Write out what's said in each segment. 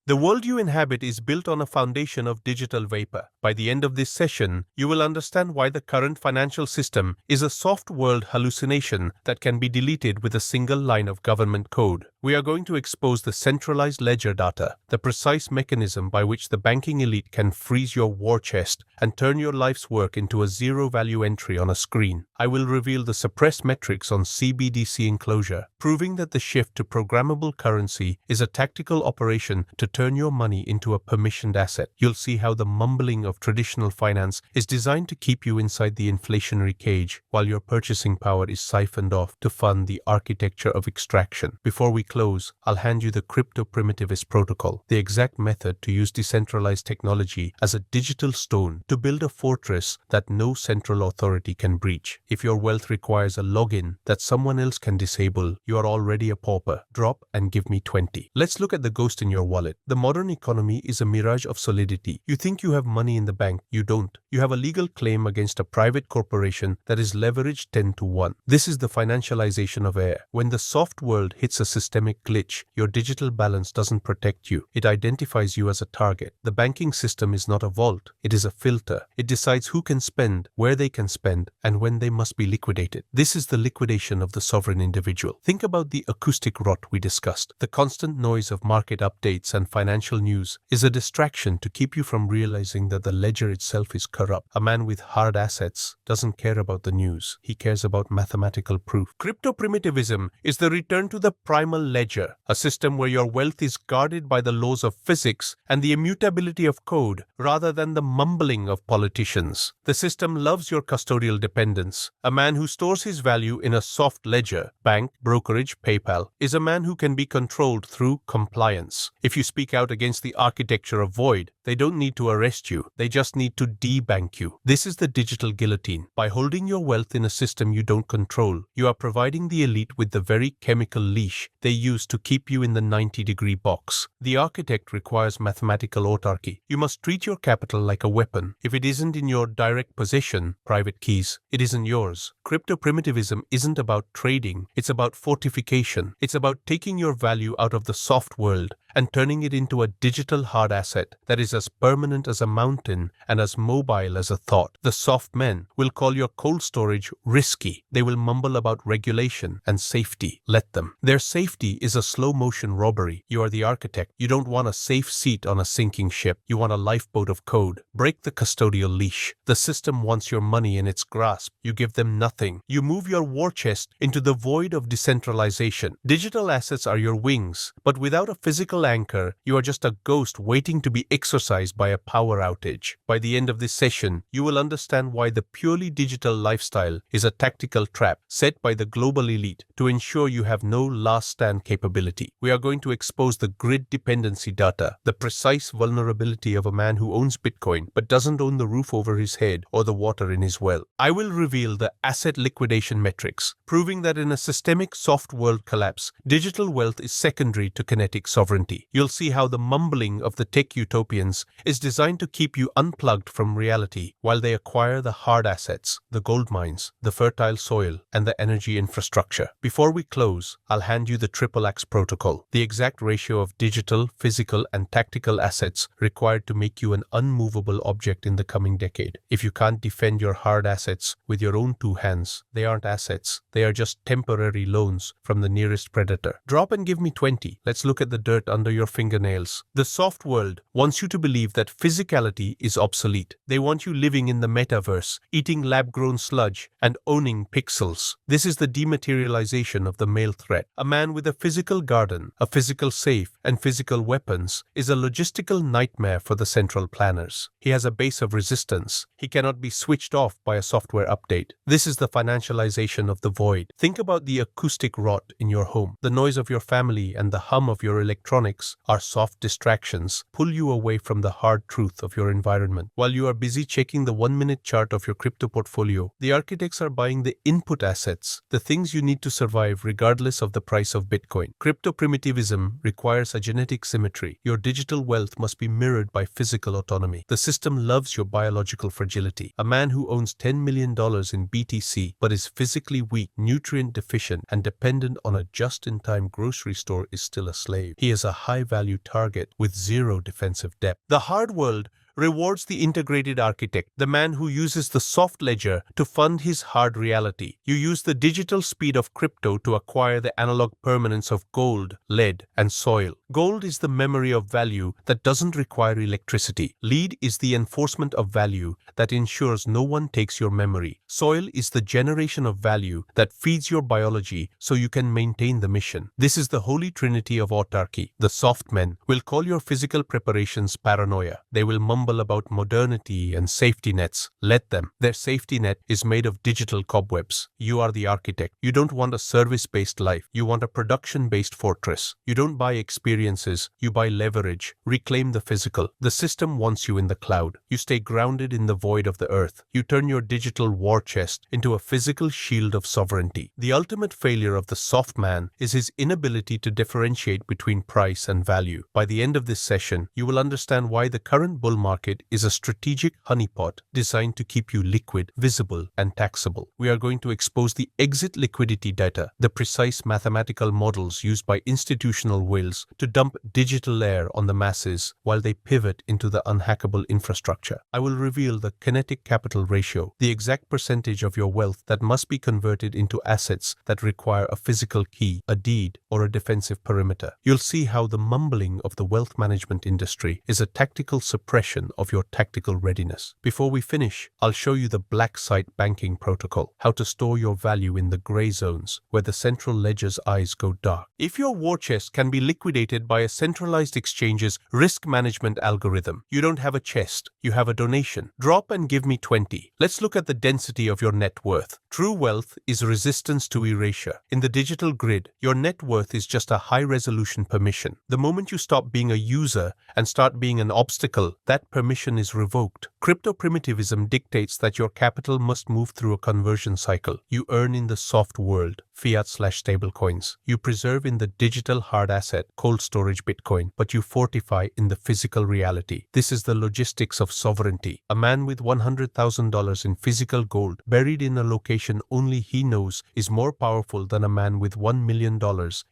The world you inhabit is built on a foundation of digital vapor. By the end of this session, you will understand why the current financial system is a soft world hallucination that can be deleted with a single line of government code. We are going to expose the centralized ledger data, the precise mechanism by which the banking elite can freeze your war chest and turn your life's work into a zero-value entry on a screen. I will reveal the suppressed metrics on CBDC enclosure, proving that the shift to programmable currency is a tactical operation to turn your money into a permissioned asset. You'll see how the mumbling of traditional finance is designed to keep you inside the inflationary cage, while your purchasing power is siphoned off to fund the architecture of extraction. Before we close, I'll hand you the crypto primitivist protocol, the exact method to use decentralized technology as a digital stone to build a fortress that no central authority can breach. If your wealth requires a login that someone else can disable, you are already a pauper. Drop and give me 20. Let's look at the ghost in your wallet. The modern economy is a mirage of solidity. You think you have money in the bank. You don't. You have a legal claim against a private corporation that is leveraged 10 to 1. This is the financialization of air. When the soft world hits a systemic glitch, your digital balance doesn't protect you. It identifies you as a target. The banking system is not a vault. It is a filter. It decides who can spend, where they can spend, and when they must be liquidated. This is the liquidation of the sovereign individual. Think about the acoustic rot we discussed. The constant noise of market updates and financial news is a distraction to keep you from realizing that the ledger itself is corrupt. A man with hard assets doesn't care about the news. He cares about mathematical proof. Crypto primitivism is the return to the primal ledger, a system where your wealth is guarded by the laws of physics and the immutability of code rather than the mumbling of politicians. The system loves your custodial dependence. A man who stores his value in a soft ledger, bank, brokerage, PayPal, is a man who can be controlled through compliance. If you speak out against the architecture of void, they don't need to arrest you. They just need to debank you. This is the digital guillotine. By holding your wealth in a system you don't control, you are providing the elite with the very chemical leash they use to keep you in the 90-degree box. The architect requires mathematical autarky. You must treat your capital like a weapon. If it isn't in your direct possession, private keys, it isn't yours. Crypto primitivism isn't about trading. It's about fortification. It's about taking your value out of the soft world and turning it into a digital hard asset that is as permanent as a mountain and as mobile as a thought. The soft men will call your cold storage risky. They will mumble about regulation and safety. Let them. Their safety is a slow-motion robbery. You are the architect. You don't want a safe seat on a sinking ship. You want a lifeboat of code. Break the custodial leash. The system wants your money in its grasp. You give them nothing. You move your war chest into the void of decentralization. Digital assets are your wings, but without a physical anchor, you are just a ghost waiting to be exorcised by a power outage. By the end of this session, you will understand why the purely digital lifestyle is a tactical trap set by the global elite to ensure you have no last stand capability. We are going to expose the grid dependency data, the precise vulnerability of a man who owns Bitcoin but doesn't own the roof over his head or the water in his well. I will reveal the asset liquidation metrics, proving that in a systemic soft world collapse, digital wealth is secondary to kinetic sovereignty. You'll see how the mumbling of the tech utopians is designed to keep you unplugged from reality while they acquire the hard assets, the gold mines, the fertile soil, and the energy infrastructure. Before we close, I'll hand you the triple axe protocol, the exact ratio of digital, physical, and tactical assets required to make you an unmovable object in the coming decade. If you can't defend your hard assets with your own two hands, they aren't assets. They are just temporary loans from the nearest predator. Drop and give me 20. Let's look at the dirt under your fingernails. The soft world wants you to believe that physicality is obsolete. They want you living in the metaverse, eating lab-grown sludge, and owning pixels. This is the dematerialization of the male threat. A man with a physical garden, a physical safe, and physical weapons is a logistical nightmare for the central planners. He has a base of resistance. He cannot be switched off by a software update. This is the financialization of the void. Think about the acoustic rot in your home. The noise of your family and the hum of your electronics are soft distractions, pull you away from the hard truth of your environment. While you are busy checking the 1-minute chart of your crypto portfolio, the architects are buying the input assets, the things you need to survive regardless of the price of Bitcoin. Crypto primitivism requires a genetic symmetry. Your digital wealth must be mirrored by physical autonomy. The system loves your biological fragility. A man who owns $10 million in in BTC but is physically weak, nutrient deficient, and dependent on a just-in-time grocery store is still a slave. He is a high-value target with zero defensive depth. The hard world rewards the integrated architect, the man who uses the soft ledger to fund his hard reality. You use the digital speed of crypto to acquire the analog permanence of gold, lead, and soil. Gold is the memory of value that doesn't require electricity. Lead is the enforcement of value that ensures no one takes your memory. Soil is the generation of value that feeds your biology so you can maintain the mission. This is the holy trinity of autarky. The soft men will call your physical preparations paranoia. They will mumble about modernity and safety nets. Let them. Their safety net is made of digital cobwebs. You are the architect. You don't want a service-based life. You want a production-based fortress. You don't buy experiences. You buy leverage. Reclaim the physical. The system wants you in the cloud. You stay grounded in the void of the earth. You turn your digital war chest into a physical shield of sovereignty. The ultimate failure of the soft man is his inability to differentiate between price and value. By the end of this session, you will understand why the current bull market is a strategic honeypot designed to keep you liquid, visible, and taxable. We are going to expose the exit liquidity data, the precise mathematical models used by institutional whales to dump digital air on the masses while they pivot into the unhackable infrastructure. I will reveal the kinetic capital ratio, the exact percentage of your wealth that must be converted into assets that require a physical key, a deed, or a defensive perimeter. You'll see how the mumbling of the wealth management industry is a tactical suppression of your tactical readiness. Before we finish, I'll show you the black site banking protocol, how to store your value in the gray zones where the central ledger's eyes go dark. If your war chest can be liquidated by a centralized exchange's risk management algorithm, you don't have a chest, you have a donation. Drop and give me 20. Let's look at the density of your net worth. True wealth is resistance to erasure. In the digital grid, your net worth is just a high-resolution permission. The moment you stop being a user and start being an obstacle, that permission is revoked. Crypto primitivism dictates that your capital must move through a conversion cycle. You earn in the soft world, fiat/stablecoins. You preserve in the digital hard asset, cold storage Bitcoin, but you fortify in the physical reality. This is the logistics of sovereignty. A man with $100,000 in physical gold buried in a location only he knows is more powerful than a man with $1 million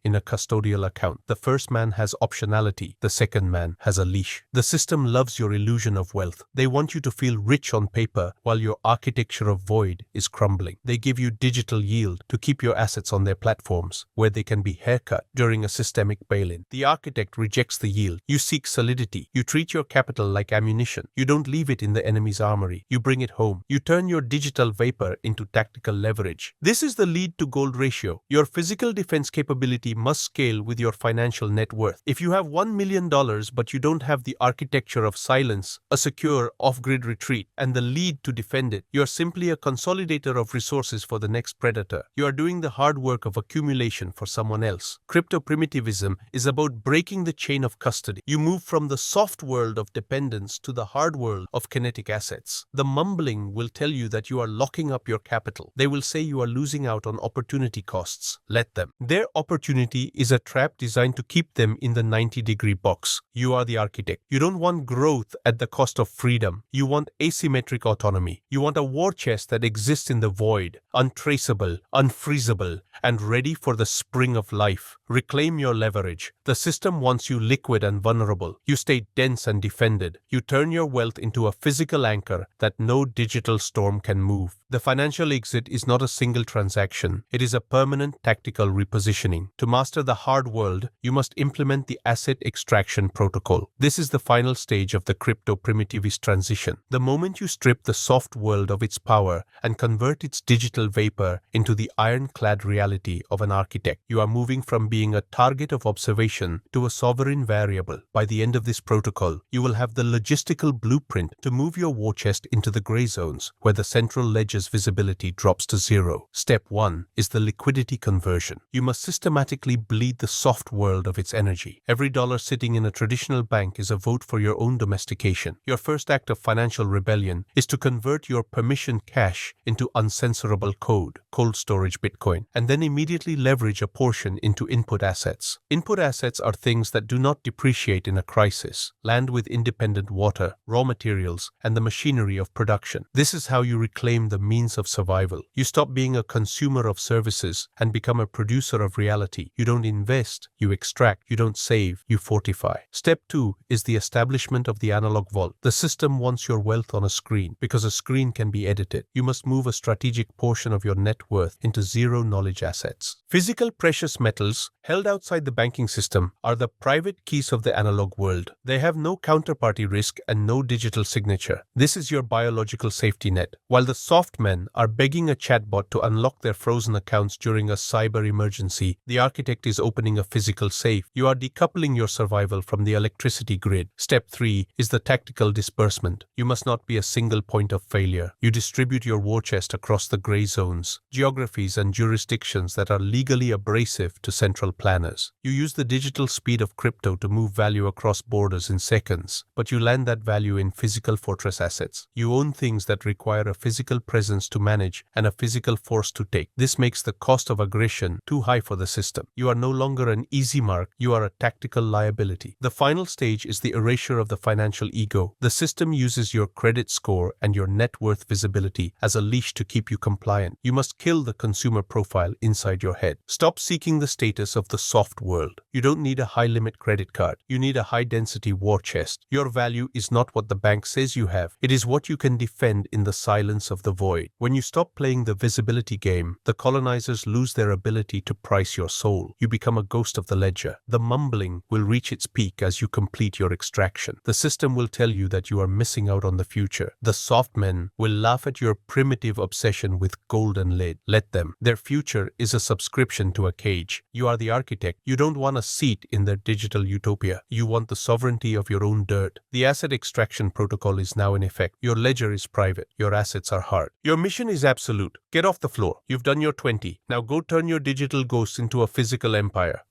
in a custodial account. The first man has optionality. The second man has a leash. The system loves your illusion of wealth. They want you to feel rich on paper while your architecture of void is crumbling. They give you digital yield to keep your assets on their platforms where they can be haircut during a systemic bail-in. The architect rejects the yield. You seek solidity. You treat your capital like ammunition. You don't leave it in the enemy's armory. You bring it home. You turn your digital vapor into tactical leverage. This is the lead to gold ratio. Your physical defense capability must scale with your financial net worth. If you have $1 million but you don't have the architecture of silence, a secure off-grid retreat, and the lead to defend it, you're simply a consolidator of resources for the next predator. You are doing the hard work of accumulation for someone else. Crypto primitivism is about breaking the chain of custody. You move from the soft world of dependence to the hard world of kinetic assets. The mumbling will tell you that you are locking up your capital. They will say you are losing out on opportunity costs. Let them. Their opportunity is a trap designed to keep them in the 90-degree box. You are the architect. You don't want growth at the cost of freedom. You want asymmetric autonomy. You want a war chest that exists in the void, untraceable, unfreezable, and ready for the spring of life. Reclaim your leverage. The system wants you liquid and vulnerable. You stay dense and defended. You turn your wealth into a physical anchor that no digital storm can move. The financial exit is not a single transaction. It is a permanent tactical repositioning. To master the hard world, you must implement the asset extraction protocol. This is the final stage of the crypto primitivist transition. The moment you strip the soft world of its power and convert its digital vapor into the ironclad reality of an architect, you are moving from being a target of observation to a sovereign variable. By the end of this protocol, you will have the logistical blueprint to move your war chest into the gray zones where the central ledger's visibility drops to zero. Step 1 is the liquidity conversion. You must systematically bleed the soft world of its energy. Every dollar sitting in a traditional bank is a vote for your own domestication. Your first act of financial rebellion is to convert your permission cash into uncensorable code, cold storage Bitcoin, and then immediately leverage a portion into input assets. Input assets are things that do not depreciate in a crisis. Land with independent water, raw materials, and the machinery of production. This is how you reclaim the means of survival. You stop being a consumer of services and become a producer of reality. You don't invest, you extract. You don't save, you fortify. Step 2 is the establishment of the analog vault. The system wants your wealth on a screen because a screen can be edited. You must move a strategic portion of your net worth into zero knowledge assets. Physical precious metals held outside the banking system are the private keys of the analog world. They have no counterparty risk and no digital signature. This is your biological safety net. While the soft men are begging a chatbot to unlock their frozen accounts during a cyber emergency, the architect is opening a physical safe. You are decoupling your survival from the electricity grid. Step 3 is the tactical disbursement. You must not be a single point of failure. You distribute your war chest across the gray zones, geographies, and jurisdictions that are legally abrasive to central planners. You use the digital speed of crypto to move value across borders in seconds, but you land that value in physical fortress assets. You own things that require a physical presence to manage and a physical force to take. This makes the cost of aggression too high for the system. You are no longer an easy mark, you are a tactical liability. The final stage is the erasure of the financial ego. The system uses your credit score and your net worth visibility as a leash to keep you compliant. You must kill the consumer profile inside your head. Stop seeking the status of the soft world. You don't need a high-limit credit card. You need a high-density war chest. Your value is not what the bank says you have. It is what you can defend in the silence of the void. When you stop playing the visibility game, the colonizers lose their ability to price your soul. You become a ghost of the ledger. The mumbling will reach its peak as you complete your extraction. The system will tell you that you are missing out on the future. The soft men will laugh at your primitive obsession with gold and lead. Let them. Their future is a subscription to a cage. You are the architect. You don't want a seat in their digital utopia. You want the sovereignty of your own dirt. The asset extraction protocol is now in effect. Your ledger is private. Your assets are hard. Your mission is absolute. Get off the floor. You've done your 20. Now go turn your digital ghost into a physical empire.